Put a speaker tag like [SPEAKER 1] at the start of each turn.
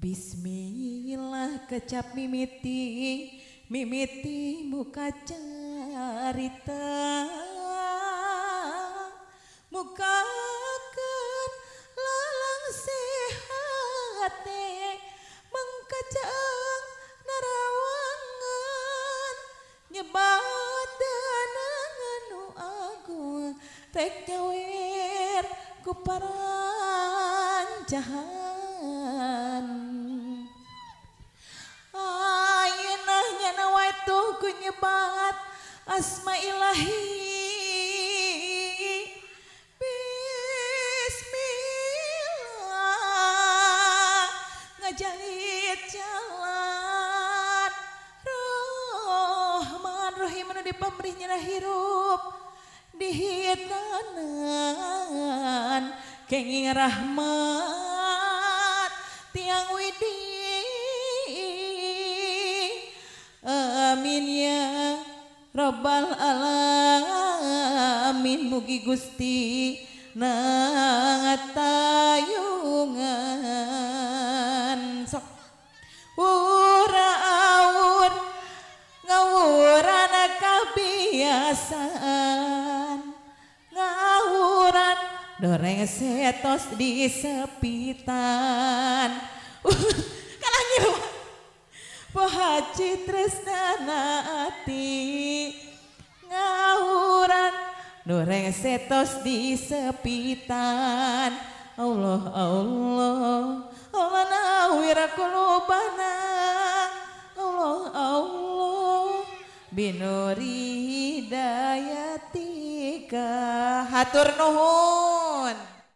[SPEAKER 1] Bismillah kecap mimiti muka carita mukakeun lalang sehat mengkacang narawangan nyebat danangan nu agung tek nyawer ku parancahan ayeuna nyana wae tuh ku nyebat asma ilahi bismillah ngajalit jalan Rahman Rahim anu dipamrih nyana hirup dihitanan kenging rahmat tiang widi amin ya rabbal alamin mugi Gusti natayungan sok uraur ngawurana kabiasaan ngawuran doreng setos di sepitan kalah ngilu pohaci tresnana ati ngawuran doreng setos di sepitan Allah Allah Allah nawir qulubana Allah Allah binuri hidayatika hatur nuhun